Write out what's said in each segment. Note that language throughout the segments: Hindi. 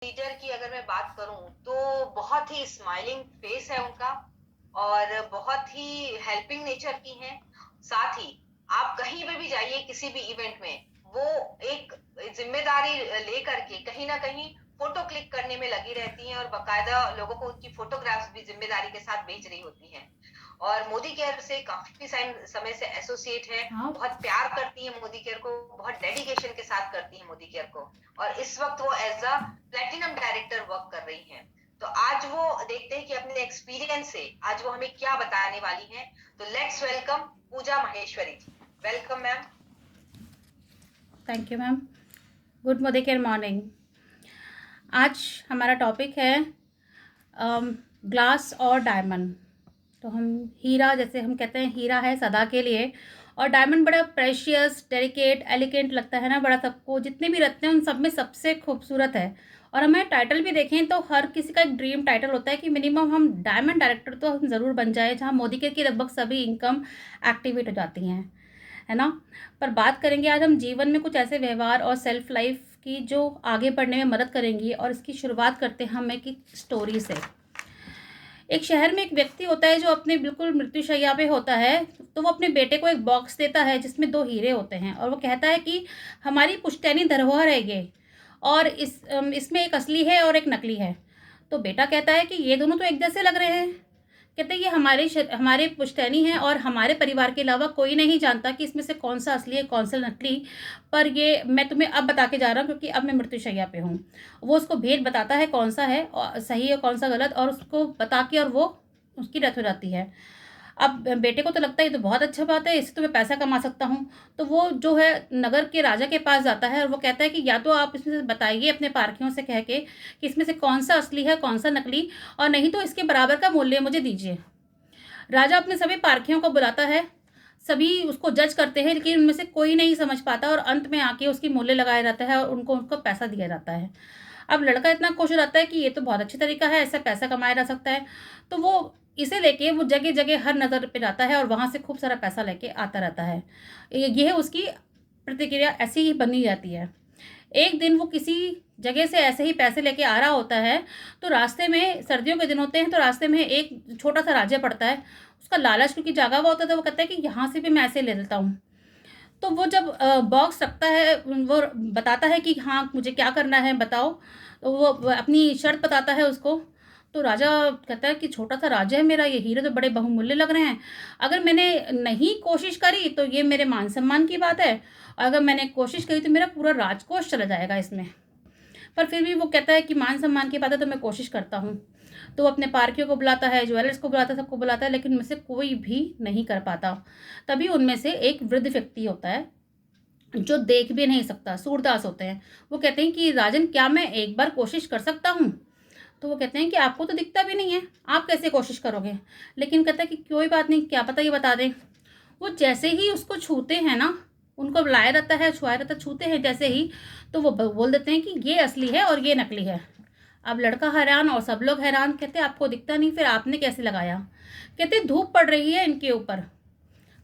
लीडर की अगर मैं बात करूं तो बहुत ही स्माइलिंग फेस है उनका और बहुत ही हेल्पिंग नेचर की हैं। साथ ही आप कहीं पे भी जाइए किसी भी इवेंट में, वो एक जिम्मेदारी लेकर के कहीं ना कहीं फोटो क्लिक करने में लगी रहती हैं और बकायदा लोगों को उनकी फोटोग्राफ्स भी जिम्मेदारी के साथ भेज रही होती हैं। और मोदी केयर से काफी समय से एसोसिएट है, हाँ। बहुत प्यार करती है मोदी केयर को, बहुत डेडिकेशन के साथ करती है मोदी केयर को। और इस वक्त वो as a platinum director work कर रही हैं। तो आज वो देखते हैं कि अपने एक्सपीरियंस से आज वो हमें क्या बताने वाली हैं। तो let's welcome Pooja Maheshwari ji. Welcome ma'am. Thank you ma'am. Good मोदी केयर मॉर्निंग। आज हमारा टॉपिक है ग्लास और डायमंड। तो हम हीरा, जैसे हम कहते हैं हीरा है सदा के लिए, और डायमंड बड़ा प्रेशियस, डेलिकेट, एलिगेंट लगता है ना, बड़ा सबको, जितने भी रत्न हैं उन सब में सबसे खूबसूरत है। और हमें टाइटल भी देखें तो हर किसी का एक ड्रीम टाइटल होता है कि मिनिमम हम डायमंड डायरेक्टर तो हम ज़रूर बन जाए, जहाँ मोदी केयर की लगभग सभी इनकम एक्टिवेट हो जाती हैं, है ना। पर बात करेंगे आज हम जीवन में कुछ ऐसे व्यवहार और सेल्फ लाइफ की जो आगे बढ़ने में मदद करेंगी, और इसकी शुरुआत करते हैं हम एक स्टोरी से। एक शहर में एक व्यक्ति होता है जो अपने बिल्कुल मृत्युशैया पे होता है। तो वो अपने बेटे को एक बॉक्स देता है जिसमें 2 हीरे होते हैं, और वो कहता है कि हमारी पुश्तैनी धरोहर है ये, और इसमें एक असली है और एक नकली है। तो बेटा कहता है कि ये दोनों तो एक जैसे लग रहे हैं। कहते हैं ये हमारे पुश्तैनी हैं, और हमारे परिवार के अलावा कोई नहीं जानता कि इसमें से कौन सा असली है कौन सा नकली। पर ये मैं तुम्हें अब बता के जा रहा हूँ क्योंकि अब मैं मृत्युशैया पे हूँ। वो उसको भेद बताता है कौन सा है और सही है कौन सा गलत, और उसको बता के और वो उसकी डेथ हो जाती है। अब बेटे को तो लगता है ये तो बहुत अच्छा बात है, इससे तो मैं पैसा कमा सकता हूँ। तो वो जो है नगर के राजा के पास जाता है, और वो कहता है कि या तो आप इसमें से बताइए अपने पारखियों से कह के कि इसमें से कौन सा असली है कौन सा नकली, और नहीं तो इसके बराबर का मूल्य मुझे दीजिए। राजा अपने सभी पारखियों को बुलाता है, सभी उसको जज करते हैं, लेकिन उनमें से कोई नहीं समझ पाता, और अंत में आके उसकी मूल्य लगाया जाता है और उनको उनको पैसा दिया जाता है। अब लड़का इतना खुश हो जाता है कि ये तो बहुत अच्छा तरीका है, ऐसा पैसा कमाया जा सकता है। तो वो इसे लेके वो जगह जगह हर नज़र पे जाता है और वहाँ से खूब सारा पैसा लेके आता रहता है। ये उसकी प्रतिक्रिया ऐसी ही बनी जाती है। एक दिन वो किसी जगह से ऐसे ही पैसे लेके आ रहा होता है, तो रास्ते में, सर्दियों के दिन होते हैं, तो रास्ते में एक छोटा सा राज्य पड़ता है। उसका लालच क्योंकि जागा हुआ होता है, तो वो कहता है कि यहाँ से भी मैं ऐसे ले लेता हूँ। तो वो जब बॉक्स रखता है, वो बताता है कि हाँ मुझे क्या करना है बताओ। तो वो अपनी शर्त बताता है उसको। तो राजा कहता है कि छोटा सा राज्य है मेरा, ये हीरे तो बड़े बहुमूल्य लग रहे हैं। अगर मैंने नहीं कोशिश करी तो ये मेरे मान सम्मान की बात है, और अगर मैंने कोशिश करी तो मेरा पूरा राजकोष चला जाएगा इसमें। पर फिर भी वो कहता है कि मान सम्मान की बात है तो मैं कोशिश करता हूँ। तो वो अपने पार्कियों को बुलाता है, ज्वेलर्स को बुलाता है, सबको बुलाता है, लेकिन उनमें से कोई भी नहीं कर पाता। तभी उनमें से एक वृद्ध व्यक्ति होता है जो देख भी नहीं सकता, सूरदास होते हैं। वो कहते हैं कि राजन क्या मैं एक बार कोशिश कर सकता हूँ। तो वो कहते हैं कि आपको तो दिखता भी नहीं है, आप कैसे कोशिश करोगे। लेकिन कहता है कि कोई बात नहीं, क्या पता ये बता दें। वो जैसे ही उसको छूते हैं ना, उनको बुलाया रहता है, छुआया रहता है, छूते हैं जैसे ही, तो वो बोल देते हैं कि ये असली है और ये नकली है। अब लड़का हैरान और सब लोग हैरान, कहते आपको दिखता नहीं, फिर आपने कैसे लगाया। कहते धूप पड़ रही है इनके ऊपर,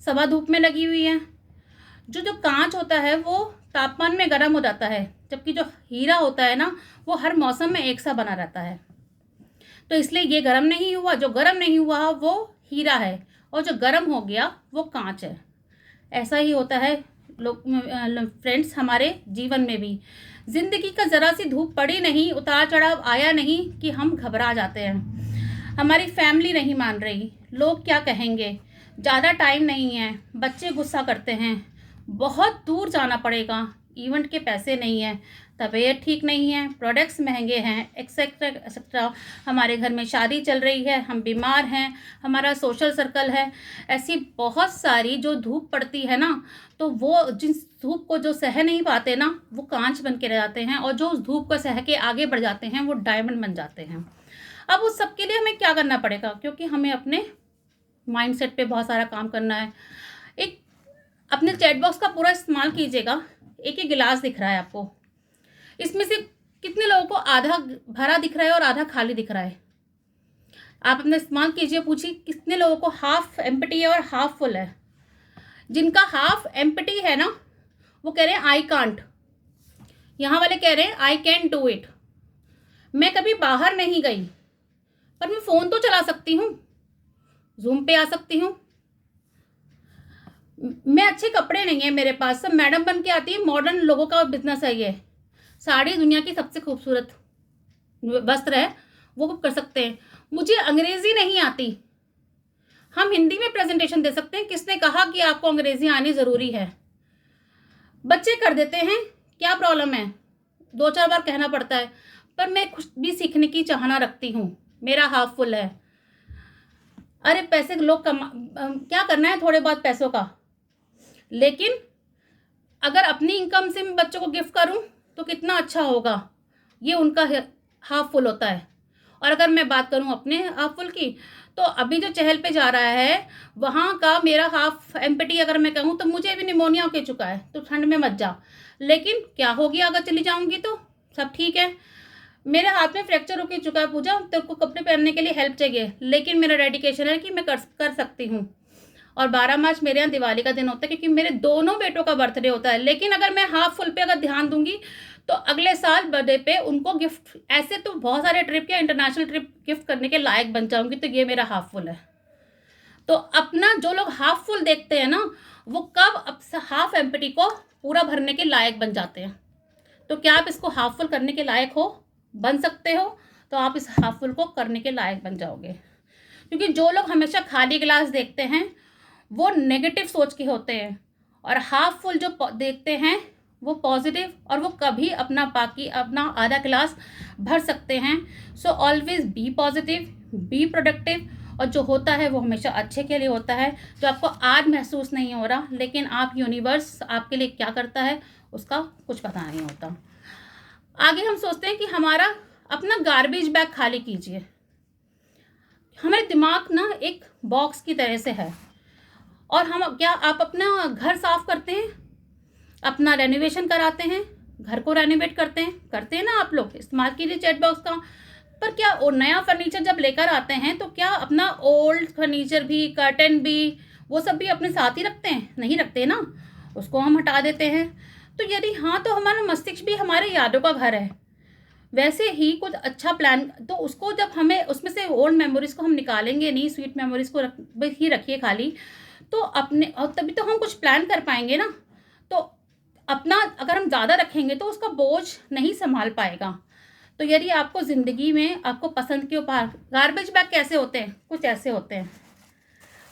सभा धूप में लगी हुई है। जो जो कांच होता है वो तापमान में गर्म हो जाता है, जबकि जो हीरा होता है ना वो हर मौसम में एक सा बना रहता है। तो इसलिए ये गर्म नहीं हुआ, जो गर्म नहीं हुआ वो हीरा है, और जो गर्म हो गया वो कांच है। ऐसा ही होता है लोग, फ्रेंड्स, हमारे जीवन में भी जिंदगी का जरा सी धूप पड़ी नहीं, उतार चढ़ाव आया नहीं कि हम घबरा जाते हैं। हमारी फैमिली नहीं मान रही, लोग क्या कहेंगे, ज़्यादा टाइम नहीं है, बच्चे गुस्सा करते हैं, बहुत दूर जाना पड़ेगा, इवेंट के पैसे नहीं हैं, तबीयत ठीक नहीं है, प्रोडक्ट्स महंगे हैं, एक्सेट्रा एक्सेट्रा। हमारे घर में शादी चल रही है, हम बीमार हैं, हमारा सोशल सर्कल है। ऐसी बहुत सारी जो धूप पड़ती है ना, तो वो जिस धूप को जो सह नहीं पाते ना, वो कांच बन के रह जाते हैं, और जो उस धूप को सह के आगे बढ़ जाते हैं वो डायमंड बन जाते हैं। अब उस सब के लिए हमें क्या करना पड़ेगा, क्योंकि हमें अपने माइंडसेट पे बहुत सारा काम करना है। एक अपने चैट बॉक्स का पूरा इस्तेमाल कीजिएगा। एक ही गिलास दिख रहा है आपको, इसमें से कितने लोगों को आधा भरा दिख रहा है और आधा खाली दिख रहा है। आप अपना इस्तेमाल कीजिए, पूछिए कितने लोगों को हाफ एम्प्टी है और हाफ फुल है। जिनका हाफ एम्प्टी है ना, वो कह रहे हैं आई कांट, यहाँ वाले कह रहे हैं आई कैन डू इट। मैं कभी बाहर नहीं गई, पर मैं फ़ोन तो चला सकती हूँ, ज़ूम पे आ सकती हूँ। मैं अच्छे कपड़े नहीं है मेरे पास, सब मैडम बन के आती है, मॉडर्न लोगों का बिजनेस है ये। साड़ी दुनिया की सबसे खूबसूरत वस्त्र है, वो कर सकते हैं। मुझे अंग्रेजी नहीं आती, हम हिंदी में प्रेजेंटेशन दे सकते हैं। किसने कहा कि आपको अंग्रेजी आनी ज़रूरी है? बच्चे कर देते हैं, क्या प्रॉब्लम है? 2-4 बार कहना पड़ता है, पर मैं कुछ भी सीखने की चाहना रखती हूँ, मेरा हाफ फुल है। अरे पैसे लोग क्या करना है थोड़े बहुत पैसों का, लेकिन अगर अपनी इनकम से मैं बच्चों को गिफ्ट करूं तो कितना अच्छा होगा। ये उनका हाफ फुल होता है। और अगर मैं बात करूं अपने हाफ फुल की, तो अभी जो चहल पे जा रहा है वहाँ का मेरा हाफ एम्प्टी अगर मैं कहूँ तो मुझे भी निमोनिया हो चुका है, तो ठंड में मत जा। लेकिन क्या हो गया अगर चली जाऊंगी तो सब ठीक है। मेरे हाथ में फ्रैक्चर होके चुका है पूजा, तेरे को कपड़े पहनने के लिए हेल्प चाहिए, लेकिन मेरा डेडिकेशन है कि मैं कर सकती हूँ। और 12 मार्च मेरे यहाँ दिवाली का दिन होता है, क्योंकि मेरे दोनों बेटों का बर्थडे होता है। लेकिन अगर मैं हाफ फुल पे अगर ध्यान दूंगी तो अगले साल बर्थडे पे उनको गिफ्ट, ऐसे तो बहुत सारे ट्रिप या इंटरनेशनल ट्रिप गिफ्ट करने के लायक बन जाऊंगी। तो ये मेरा हाफ फुल है। तो अपना जो लोग हाफ फुल देखते हैं ना, वो कब हाफ एम्प्टी को पूरा भरने के लायक बन जाते हैं। तो क्या आप इसको हाफ फुल करने के लायक हो, बन सकते हो? तो आप इस हाफ फुल को करने के लायक बन जाओगे। क्योंकि जो लोग हमेशा खाली गिलास देखते हैं वो नेगेटिव सोच के होते हैं, और हाफ फुल जो देखते हैं वो पॉजिटिव, और वो कभी अपना आधा गिलास भर सकते हैं। So always be positive, be productive, और जो होता है वो हमेशा अच्छे के लिए होता है। जो आपको आज महसूस नहीं हो रहा, लेकिन आप यूनिवर्स आपके लिए क्या करता है उसका कुछ पता नहीं होता। आगे हम सोचते हैं कि हमारा अपना गार्बेज बैग खाली कीजिए। हमारे दिमाग ना एक बॉक्स की तरह से है, और हम क्या आप अपना घर साफ करते हैं, अपना रेनोवेशन कराते हैं, घर को रेनोवेट करते हैं ना आप लोग, इस्तेमाल कीजिए चैट बॉक्स का। पर क्या वो नया फर्नीचर जब लेकर आते हैं तो क्या अपना ओल्ड फर्नीचर भी, कर्टन भी, वो सब भी अपने साथ ही रखते हैं? नहीं रखते ना, उसको हम हटा देते हैं। तो यदि हाँ, तो हमारा मस्तिष्क भी हमारे यादों का घर है। वैसे ही कुछ अच्छा प्लान, तो उसको जब हमें उसमें से ओल्ड मेमोरीज को हम निकालेंगे नहीं, स्वीट मेमोरीज को ही रखिए खाली, तो अपने, और तभी तो हम कुछ प्लान कर पाएंगे ना। तो अपना अगर हम ज़्यादा रखेंगे तो उसका बोझ नहीं संभाल पाएगा। तो यदि आपको ज़िंदगी में आपको पसंद के उपहार, गार्बेज बैग कैसे होते हैं? कुछ ऐसे होते हैं।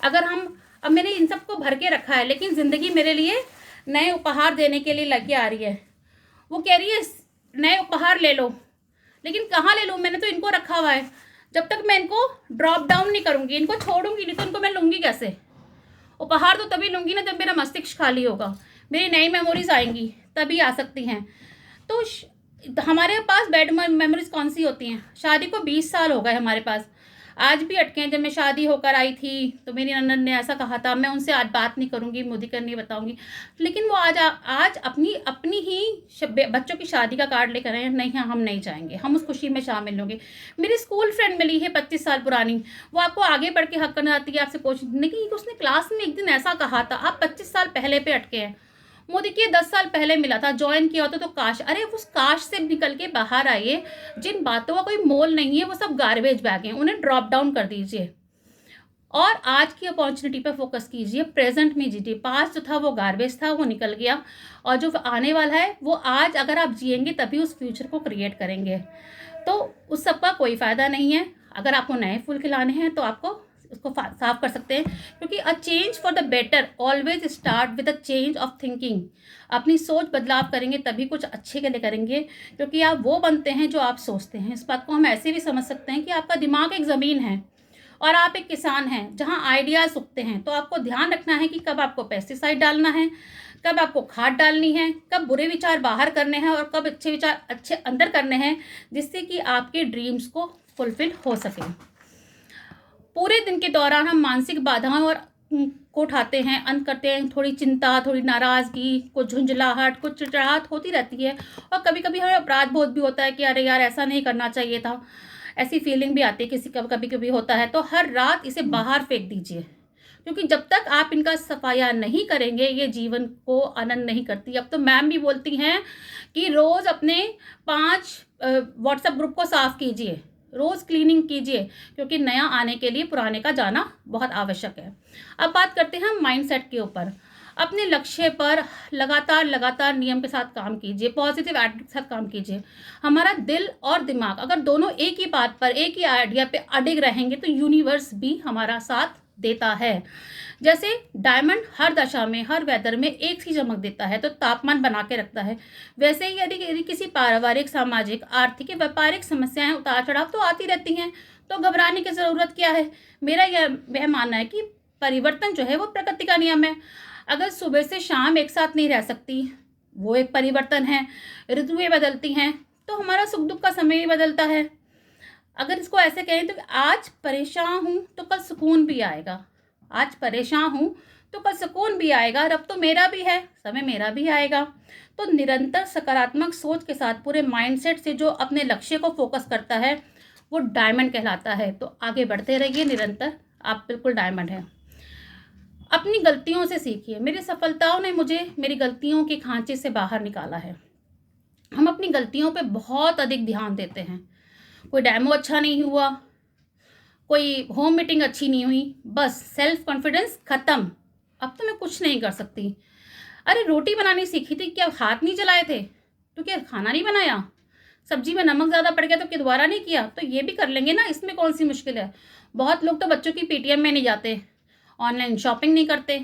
अगर हम, अब मैंने इन सबको भर के रखा है, लेकिन ज़िंदगी मेरे लिए नए उपहार देने के लिए लगे आ रही है। वो कह रही है नए उपहार ले लो, लेकिन कहाँ ले लूँ? मैंने तो इनको रखा हुआ है। जब तक मैं इनको ड्रॉप डाउन नहीं करूँगी, इनको छोड़ूंगी नहीं, तो इनको मैं लूँगी कैसे? उपहार तो तभी लूँगी ना जब मेरा मस्तिष्क खाली होगा, मेरी नई मेमोरीज आएंगी, तभी आ सकती हैं। तो हमारे पास बैड मेमोरीज कौन सी होती हैं? शादी को 20 साल हो गए हमारे पास, आज भी अटके हैं। जब मैं शादी होकर आई थी तो मेरी ननद ने ऐसा कहा था, मैं उनसे आज बात नहीं करूँगी, मुझे कर नहीं बताऊँगी, लेकिन वो आज अपनी ही बच्चों की शादी का कार्ड लेकर आए, नहीं हाँ हम नहीं जाएंगे, हम उस खुशी में शामिल होंगे। मेरी स्कूल फ्रेंड मिली है 25 साल पुरानी, वो आपको आगे बढ़ के हक करना आती है, आपसे पूछने की उसने क्लास में एक दिन ऐसा कहा था, आप 25 साल पहले पे अटके हैं। मोदी के 10 साल पहले मिला था, ज्वाइन किया होता तो काश, अरे उस काश से निकल के बाहर आइए। जिन बातों का कोई मोल नहीं है वो सब गार्बेज बैग हैं, उन्हें ड्रॉप डाउन कर दीजिए और आज की अपॉर्चुनिटी पर फोकस कीजिए, प्रेजेंट में जीजिए। पास्ट जो था वो गार्बेज था, वो निकल गया, और जो आने वाला है वो आज अगर आप जिएंगे तभी उस फ्यूचर को क्रिएट करेंगे। तो उस सब का कोई फ़ायदा नहीं है। अगर आपको नए फूल खिलाने हैं तो आपको उसको साफ कर सकते हैं, क्योंकि a change for the better always start with a change of thinking. अपनी सोच बदलाव करेंगे तभी कुछ अच्छे के लिए करेंगे, क्योंकि आप वो बनते हैं जो आप सोचते हैं। इस बात को हम ऐसे भी समझ सकते हैं कि आपका दिमाग एक ज़मीन है और आप एक किसान हैं जहां आइडियाज़ उगते हैं। तो आपको ध्यान रखना है कि कब आपको पेस्टिसाइड डालना है, कब आपको खाद डालनी है, कब बुरे विचार बाहर करने हैं और कब अच्छे विचार अच्छे अंदर करने हैं, जिससे कि आपके ड्रीम्स को फुलफिल हो सके। पूरे दिन के दौरान हम मानसिक बाधाएं और को उठाते हैं, अंत करते हैं, थोड़ी चिंता, थोड़ी नाराज़गी, कुछ झुंझलाहट, कुछ चिड़चिड़ाहट होती रहती है, और कभी कभी हमें अपराध बोध भी होता है कि अरे यार ऐसा नहीं करना चाहिए था। ऐसी फीलिंग भी आती है, किसी कभी कभी होता है। तो हर रात इसे बाहर फेंक दीजिए, क्योंकि जब तक आप इनका सफाया नहीं करेंगे ये जीवन को आनंद नहीं करती। अब तो मैम भी बोलती हैं कि रोज़ अपने 5 व्हाट्सएप ग्रुप को साफ़ कीजिए, रोज़ क्लीनिंग कीजिए, क्योंकि नया आने के लिए पुराने का जाना बहुत आवश्यक है। अब बात करते हैं हम माइंडसेट के ऊपर। अपने लक्ष्य पर लगातार नियम के साथ काम कीजिए, पॉजिटिव एटीट्यूड के साथ काम कीजिए। हमारा दिल और दिमाग अगर दोनों एक ही बात पर, एक ही आइडिया पे अडिग रहेंगे तो यूनिवर्स भी हमारा साथ देता है। जैसे डायमंड हर दशा में, हर वेदर में एक सी चमक देता है तो तापमान बना के रखता है, वैसे ही यदि किसी पारिवारिक, सामाजिक, आर्थिक या व्यापारिक समस्याएं उतार चढ़ाव तो आती रहती हैं, तो घबराने की ज़रूरत क्या है। मेरा यह मानना है कि परिवर्तन जो है वो प्रकृति का नियम है। अगर सुबह से शाम एक साथ नहीं रह सकती, वो एक परिवर्तन है। ऋतुएं बदलती हैं तो हमारा सुख दुख का समय भी बदलता है। अगर इसको ऐसे कहें तो आज परेशान हूँ तो कल सुकून भी आएगा, आज परेशान हूँ तो कल सुकून भी आएगा, रब तो मेरा भी है, समय मेरा भी आएगा। तो निरंतर सकारात्मक सोच के साथ पूरे माइंडसेट से जो अपने लक्ष्य को फोकस करता है वो डायमंड कहलाता है। तो आगे बढ़ते रहिए निरंतर, आप बिल्कुल डायमंड हैं। अपनी गलतियों से सीखिए। मेरी सफलताओं ने मुझे मेरी गलतियों के खांचे से बाहर निकाला है। हम अपनी गलतियों पे बहुत अधिक ध्यान देते हैं। कोई डेमो अच्छा नहीं हुआ, कोई होम मीटिंग अच्छी नहीं हुई, बस सेल्फ कॉन्फिडेंस खत्म, अब तो मैं कुछ नहीं कर सकती। अरे रोटी बनानी सीखी थी, क्या हाथ नहीं चलाए थे? तो क्या खाना नहीं बनाया? सब्जी में नमक ज़्यादा पड़ गया तो क्या दोबारा नहीं किया? तो ये भी कर लेंगे ना, इसमें कौन सी मुश्किल है। बहुत लोग तो बच्चों की पीटीएम में नहीं जाते, ऑनलाइन शॉपिंग नहीं करते।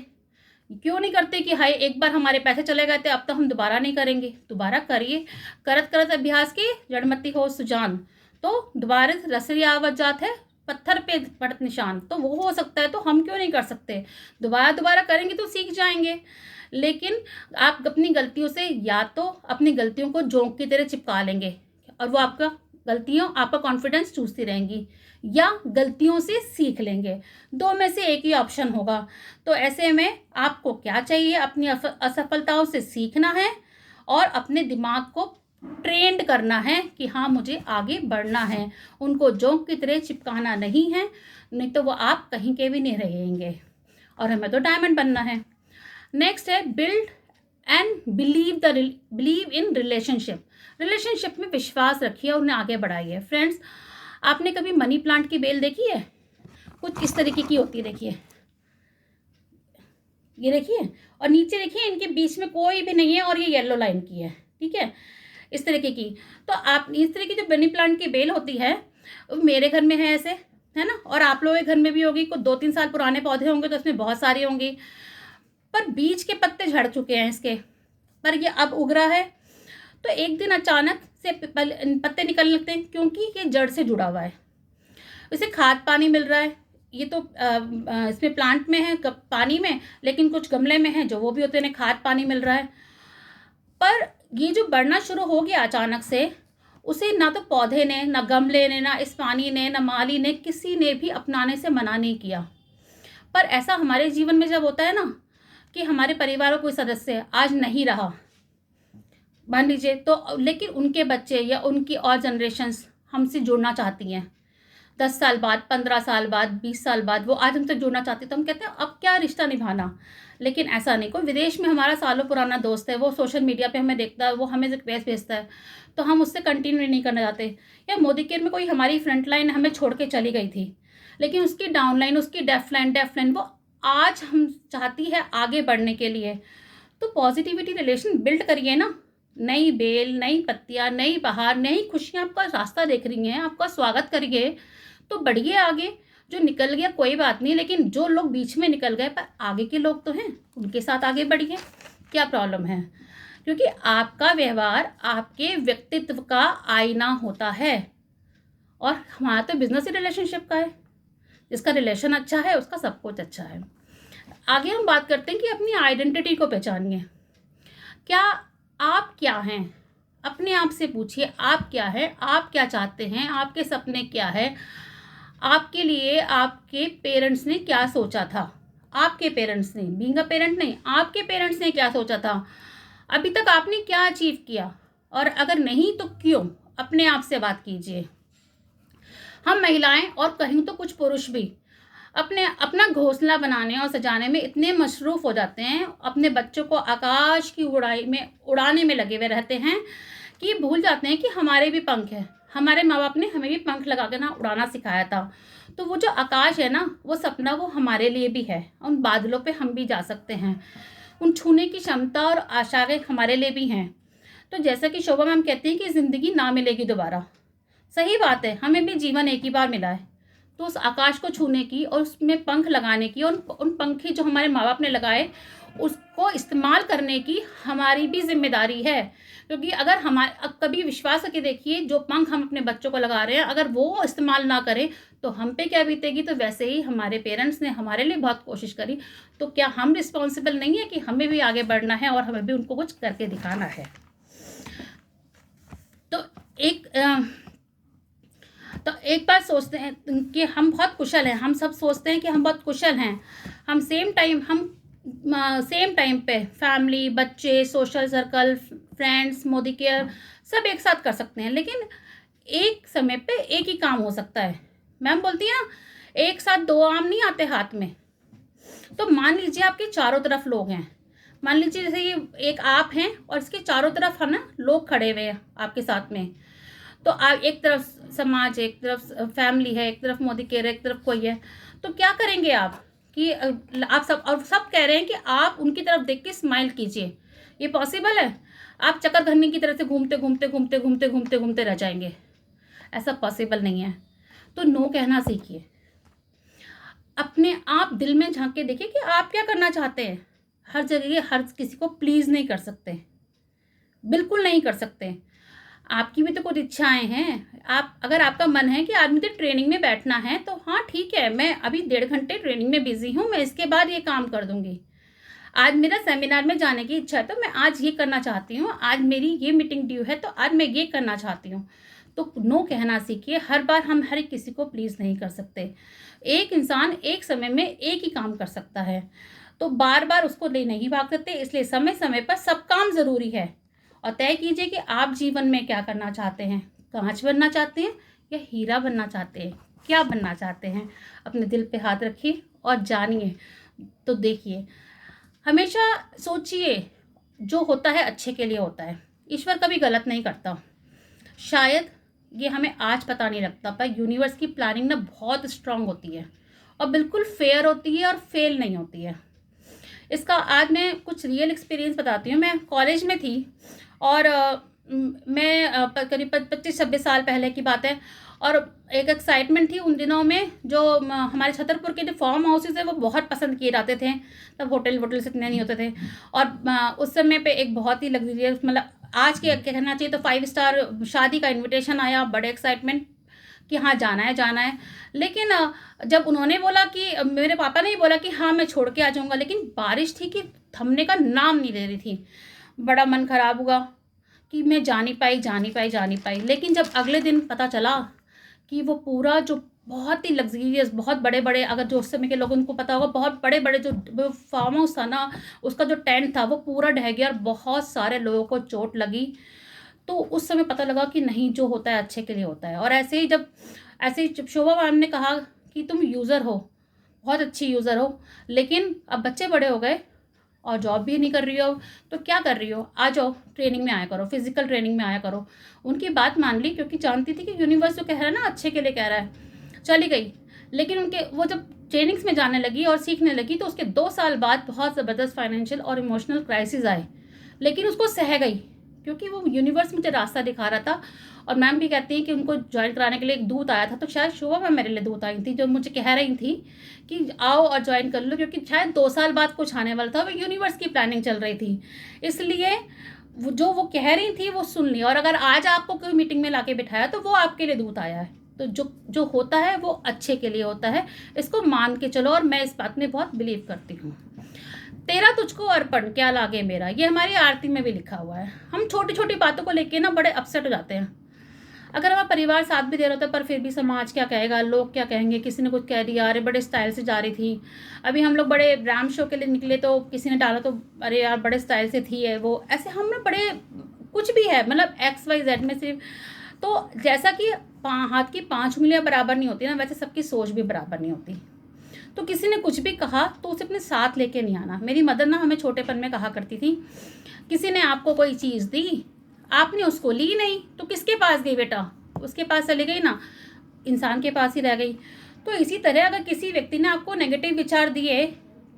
क्यों नहीं करते कि हाय एक बार हमारे पैसे चले गए थे, अब तो हम दोबारा नहीं करेंगे। दोबारा करिए, करत करत अभ्यास की जड़मती हो सुजान। तो दोबारा रसरी आवत जात है, पत्थर पे पड़त निशान। तो वो हो सकता है, तो हम क्यों नहीं कर सकते? दोबारा करेंगे तो सीख जाएंगे। लेकिन आप अपनी गलतियों से या तो अपनी गलतियों को जोंक की तरह चिपका लेंगे और वो आपका कॉन्फिडेंस चूसती रहेंगी, या गलतियों से सीख लेंगे। दो में से एक ही ऑप्शन होगा। तो ऐसे में आपको क्या चाहिए? अपनी असफलताओं से सीखना है और अपने दिमाग को ट्रेंड करना है कि हाँ मुझे आगे बढ़ना है। उनको जोंक की तरह चिपकाना नहीं है, नहीं तो वो आप कहीं के भी नहीं रहेंगे। और हमें तो डायमंड बनना है। नेक्स्ट है build and believe in relationship में विश्वास रखिए और उन्हें आगे बढ़ाइए। फ्रेंड्स, आपने कभी मनी प्लांट की बेल देखी है? कुछ इस तरीके की होती है, देखिए, ये देखिए, और नीचे देखिए इनके बीच में कोई भी नहीं है और ये येलो लाइन की है, ठीक है, इस तरीके की। तो आप इस तरह की जो मनी प्लांट की बेल होती है, मेरे घर में है ऐसे, है ना, और आप लोगों के घर में भी होगी। कुछ 2-3 साल पुराने पौधे होंगे तो उसमें बहुत सारी होंगी, पर बीज के पत्ते झड़ चुके हैं इसके, पर ये अब उग रहा है। तो एक दिन अचानक से पत्ते निकलने लगते हैं, क्योंकि ये जड़ से जुड़ा हुआ है, इसे खाद पानी मिल रहा है। ये तो इसमें प्लांट में है पानी में, लेकिन कुछ गमले में है जो वो भी होते हैं, खाद पानी मिल रहा है। पर ये जो बढ़ना शुरू हो गया अचानक से, उसे ना तो पौधे ने, ना गमले ने, ना इस पानी ने, ना माली ने, किसी ने भी अपनाने से मना नहीं किया। पर ऐसा हमारे जीवन में जब होता है ना कि हमारे परिवार का कोई सदस्य आज नहीं रहा, मान लीजिए, तो लेकिन उनके बच्चे या उनकी और जनरेशन्स हमसे जुड़ना चाहती हैं, 10 साल बाद, 15 साल बाद, 20 साल बाद वो आज हमसे जुड़ना चाहती है, तो हम कहते हैं अब क्या रिश्ता निभाना। लेकिन ऐसा नहीं। कोई विदेश में हमारा सालों पुराना दोस्त है, वो सोशल मीडिया पे हमें देखता है, वो हमें रिक्वेस्ट भेजता है, तो हम उससे कंटिन्यू नहीं करना चाहते। या मोदी केयर में कोई हमारी फ्रंट लाइन हमें छोड़ के चली गई थी, लेकिन उसकी डाउन लाइन, उसकी डेफ लाइन वो आज हम चाहती है आगे बढ़ने के लिए। तो पॉजिटिविटी रिलेशन बिल्ड करिए ना। नई बेल, नई पत्तियाँ, नई बहार, नई खुशियाँ आपका रास्ता देख रही हैं, आपका स्वागत करिए, तो बढ़िए आगे। जो निकल गया कोई बात नहीं, लेकिन जो लोग बीच में निकल गए पर आगे के लोग तो हैं, उनके साथ आगे बढ़िए, क्या प्रॉब्लम है? क्योंकि आपका व्यवहार आपके व्यक्तित्व का आईना होता है। और हमारा तो बिजनेस ही रिलेशनशिप का है, जिसका रिलेशन अच्छा है उसका सब कुछ अच्छा है। आगे हम बात करते हैं कि अपनी आइडेंटिटी को पहचानिए। क्या आप क्या हैं? अपने आप से पूछिए, आप क्या हैं, आप क्या चाहते हैं, आपके सपने क्या है, आपके लिए आपके पेरेंट्स ने क्या सोचा था, आपके पेरेंट्स ने, बीइंग अ पेरेंट नहीं, आपके पेरेंट्स ने क्या सोचा था, अभी तक आपने क्या अचीव किया, और अगर नहीं तो क्यों? अपने आप से बात कीजिए। हम महिलाएं और कहीं तो कुछ पुरुष भी अपना घोंसला बनाने और सजाने में इतने मशरूफ़ हो जाते हैं, अपने बच्चों को आकाश की उड़ाने में लगे हुए रहते हैं कि भूल जाते हैं कि हमारे भी पंख हैं। हमारे माँ बाप ने हमें भी पंख लगा के ना उड़ाना सिखाया था। तो वो जो आकाश है ना, वो सपना वो हमारे लिए भी है। उन बादलों पे हम भी जा सकते हैं। उन छूने की क्षमता और आशाएं हमारे लिए भी हैं। तो जैसा कि शोभा मैम कहती हैं कि ज़िंदगी ना मिलेगी दोबारा, सही बात है, हमें भी जीवन एक ही बार मिला है। तो उस आकाश को छूने की और उसमें पंख लगाने की और उन पंखे जो हमारे माँ बाप ने लगाए उसको इस्तेमाल करने की हमारी भी जिम्मेदारी है। क्योंकि अगर हमारे कभी विश्वास करके देखिए, जो पंख हम अपने बच्चों को लगा रहे हैं अगर वो इस्तेमाल ना करें तो हम पे क्या बीतेगी। तो वैसे ही हमारे पेरेंट्स ने हमारे लिए बहुत कोशिश करी, तो क्या हम रिस्पॉन्सिबल नहीं है कि हमें भी आगे बढ़ना है और हमें भी उनको कुछ करके दिखाना है। तो एक बार सोचते हैं कि हम बहुत कुशल हैं, हम सब सोचते हैं कि हम बहुत कुशल हैं। हम सेम टाइम पे फैमिली, बच्चे, social circle, friends, Modi care सब एक साथ कर सकते हैं। लेकिन एक समय पे एक ही काम हो सकता है। मैम बोलती है ना, एक साथ दो आम नहीं आते हाथ में। तो मान लीजिए आपके चारों तरफ लोग हैं। मान लीजिए जैसे ये एक आप हैं और इसके चारों तरफ है ना लोग खड़े हुए हैं आपके साथ में। तो आप एक तरफ समाज है, एक तरफ फैमिली है, एक तरफ मोदी केयर है, एक तरफ कोई है। तो क्या करेंगे आप कि आप सब कह रहे हैं कि आप उनकी तरफ देख के स्माइल कीजिए। ये पॉसिबल है? आप चक्कर की तरह से घूमते घूमते घूमते घूमते घूमते घूमते रह जाएंगे। ऐसा पॉसिबल नहीं है। तो नो कहना सीखिए। अपने आप दिल में झांक के देखिए कि आप क्या करना चाहते हैं। हर जगह हर किसी को प्लीज़ नहीं कर सकते, बिल्कुल नहीं कर सकते। आपकी भी तो कुछ इच्छाएं हैं। आप अगर आपका मन है कि आज मुझे ट्रेनिंग में बैठना है तो हाँ ठीक है, मैं अभी 1.5 घंटे ट्रेनिंग में बिजी हूँ, मैं इसके बाद ये काम कर दूंगी। आज मेरा सेमिनार में जाने की इच्छा है तो मैं आज ये करना चाहती हूँ, आज मेरी ये मीटिंग ड्यू है तो आज मैं ये करना चाहती हूँ। तो नो कहना सीखिए। हर बार हम हर किसी को प्लीज़ नहीं कर सकते। एक इंसान एक समय में एक ही काम कर सकता है, तो बार बार उसको ले नहीं भाग सकते। इसलिए समय समय पर सब काम ज़रूरी है। और तय कीजिए कि आप जीवन में क्या करना चाहते हैं। कांच बनना चाहते हैं या हीरा बनना चाहते हैं, क्या बनना चाहते हैं। अपने दिल पे हाथ रखिए और जानिए। तो देखिए, हमेशा सोचिए जो होता है अच्छे के लिए होता है। ईश्वर कभी गलत नहीं करता। शायद ये हमें आज पता नहीं लगता, पर यूनिवर्स की प्लानिंग ना बहुत स्ट्रांग होती है और बिल्कुल फेयर होती है और फेल नहीं होती है। इसका आज मैं कुछ रियल एक्सपीरियंस बताती हूँ। मैं कॉलेज में थी और मैं करीब 25-26 साल पहले की बात है। और एक एक्साइटमेंट थी उन दिनों में, जो हमारे छतरपुर के जो फार्म हाउसेज है वो बहुत पसंद किए जाते थे। तब होटल्स इतने नहीं होते थे। और उस समय पे एक बहुत ही लग्जरियस, मतलब आज के कहना चाहिए तो 5 स्टार शादी का इन्विटेशन आया। बड़े एक्साइटमेंट कि हाँ जाना है जाना है। लेकिन जब उन्होंने बोला कि मेरे पापा ने ही बोला कि हाँ मैं छोड़ के आ जाऊँगा, लेकिन बारिश थी कि थमने का नाम नहीं ले रही थी। बड़ा मन खराब हुआ कि मैं जा नहीं पाई। लेकिन जब अगले दिन पता चला कि वो पूरा जो बहुत ही लग्जरियस, बहुत बड़े बड़े, अगर जो उस समय के लोगों को पता होगा, बहुत बड़े बड़े जो फार्म हाउस था ना, उसका जो टेंट था वो पूरा ढह गया और बहुत सारे लोगों को चोट लगी। तो उस समय पता लगा कि नहीं, जो होता है अच्छे के लिए होता है। और ऐसे ही जब शोभा मैम ने कहा कि तुम यूज़र हो, बहुत अच्छी यूज़र हो, लेकिन अब बच्चे बड़े हो गए और जॉब भी नहीं कर रही हो, तो क्या कर रही हो, आ जाओ ट्रेनिंग में आया करो, फिजिकल ट्रेनिंग में आया करो। उनकी बात मान ली क्योंकि जानती थी कि यूनिवर्स जो कह रहा है ना अच्छे के लिए कह रहा है। चली गई। लेकिन उनके वो जब ट्रेनिंग्स में जाने लगी और सीखने लगी तो उसके 2 साल बाद बहुत ज़बरदस्त फाइनेंशियल और इमोशनल क्राइसिस आए। लेकिन उसको सह गई क्योंकि वो यूनिवर्स मुझे रास्ता दिखा रहा था। और मैम भी कहती हैं कि उनको ज्वाइन कराने के लिए एक दूत आया था, तो शायद शोभा मैम मेरे लिए दूत आई थी, जो मुझे कह रही थी कि आओ और ज्वाइन कर लो, क्योंकि शायद 2 साल बाद कुछ आने वाला था। वो यूनिवर्स की प्लानिंग चल रही थी, इसलिए जो वो कह रही थी वो सुन ली। और अगर आज आपको कोई मीटिंग में लाके बिठाया तो वो आपके लिए दूत आया है। तो जो होता है वो अच्छे के लिए होता है, इसको मान के चलो। और मैं इस बात में बहुत बिलीव करती हूँ। तेरा तुझको अर्पण क्या लागे मेरा, ये हमारी आरती में भी लिखा हुआ है। हम छोटी छोटी बातों को लेके ना बड़े अपसेट हो जाते हैं। अगर हमारा परिवार साथ भी दे रहा होता है पर फिर भी समाज क्या कहेगा, लोग क्या कहेंगे, किसी ने कुछ कह दिया, अरे बड़े स्टाइल से जा रही थी। अभी हम लोग बड़े रैम शो के लिए निकले तो किसी ने डाला तो अरे यार बड़े स्टाइल से थी है वो, ऐसे हम लोग बड़े कुछ भी है, मतलब XYZ में सिर्फ। तो जैसा कि हाथ की 5 उंगलियां बराबर नहीं होती ना, वैसे सबकी सोच भी बराबर नहीं होती। तो किसी ने कुछ भी कहा तो उसे अपने साथ लेके नहीं आना। मेरी मदर ना हमें छोटेपन में कहा करती थी, किसी ने आपको कोई चीज़ दी, आपने उसको ली नहीं तो किसके पास गई बेटा? उसके पास चली गई ना, इंसान के पास ही रह गई। तो इसी तरह अगर किसी व्यक्ति ने आपको नेगेटिव विचार दिए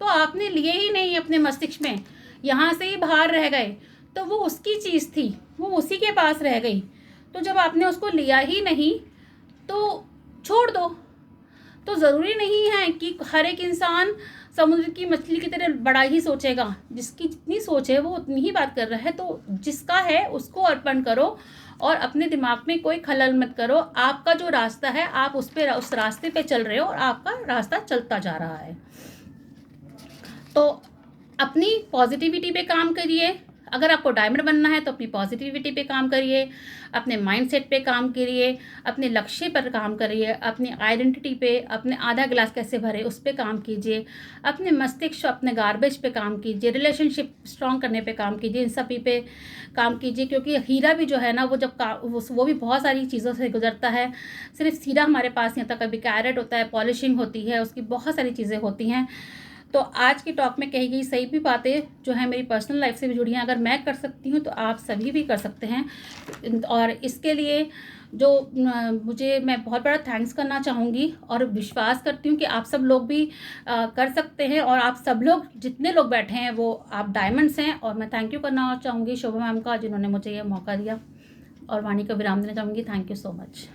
तो आपने लिए ही नहीं अपने मस्तिष्क में, यहाँ से ही बाहर रह गए, तो वो उसकी चीज़ थी, वो उसी के पास रह गई। तो जब आपने उसको लिया ही नहीं तो छोड़ दो। तो ज़रूरी नहीं है कि हर एक इंसान समुद्र की मछली की तरह बड़ा ही सोचेगा। जिसकी जितनी सोच है वो उतनी ही बात कर रहा है। तो जिसका है उसको अर्पण करो और अपने दिमाग में कोई खलल मत करो। आपका जो रास्ता है आप उस रास्ते पे चल रहे हो और आपका रास्ता चलता जा रहा है। तो अपनी पॉजिटिविटी पे काम करिए। अगर आपको डायमंड बनना है तो अपनी पॉजिटिविटी पे काम करिए, अपने माइंडसेट पे काम करिए, अपने लक्ष्य पर काम करिए, अपनी आइडेंटिटी पे, अपने आधा गिलास कैसे भरे उस पे काम कीजिए, अपने मस्तिष्क अपने गार्बेज पे काम कीजिए, रिलेशनशिप स्ट्रॉन्ग करने पे काम कीजिए, इन सभी पे काम कीजिए। क्योंकि हीरा भी जो है ना, वो जब वो भी बहुत सारी चीज़ों से गुजरता है। सिर्फ हीरा हमारे पास नहीं आता, कभी कैरेट होता है, पॉलिशिंग होती है, उसकी बहुत सारी चीज़ें होती हैं। तो आज की टॉक में कही गई सही भी बातें जो है मेरी पर्सनल लाइफ से भी जुड़ी हैं। अगर मैं कर सकती हूँ तो आप सभी भी कर सकते हैं। और इसके लिए जो मैं बहुत बड़ा थैंक्स करना चाहूँगी और विश्वास करती हूँ कि आप सब लोग भी कर सकते हैं। और आप सब लोग जितने लोग बैठे हैं वो आप डायमंड्स हैं। और मैं थैंक यू करना चाहूँगी शोभा मैम का, जिन्होंने मुझे ये मौका दिया, और वाणी का विराम देना चाहूँगी। Thank you so much.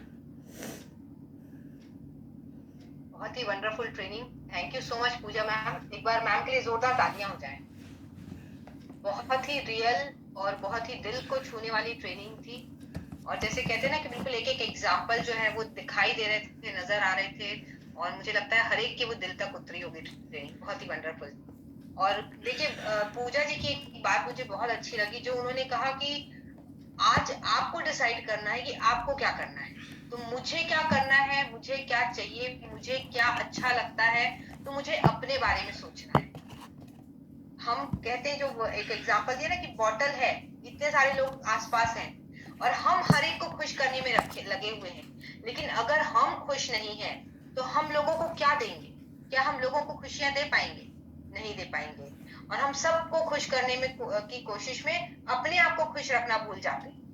बहुत ही wonderful training, thank you so much Pooja ma'am. एक बार मैम के लिए जोरदार तालियां हो जाएं। बहुत ही रियल और बहुत ही दिल को छूने वाली ट्रेनिंग थी। और जैसे कहते हैं ना कि बिल्कुल एक एक एग्जाम्पल जो है वो दिखाई दे रहे थे, नजर आ रहे थे, और मुझे लगता है हर एक के वो दिल तक उतरी होगी ट्रेनिंग। बहुत ही वंडरफुल। और देखिए पूजा जी की एक बात मुझे बहुत अच्छी लगी, जो उन्होंने कहा कि आज आपको डिसाइड करना है कि आपको क्या करना है। तो मुझे क्या करना है, मुझे क्या चाहिए, मुझे क्या अच्छा लगता है, तो मुझे अपने बारे में सोचना है। हम कहते हैं, जो एक एग्जांपल दिया ना कि बॉटल है, इतने सारे लोग आसपास हैं और हम हर एक को खुश करने में लगे हुए हैं, लेकिन अगर हम खुश नहीं हैं तो हम लोगों को क्या देंगे? क्या हम लोगों को खुशियां दे पाएंगे? नहीं दे पाएंगे। और हम सबको खुश करने में की कोशिश में अपने आप को खुश रखना भूल जाते हैं।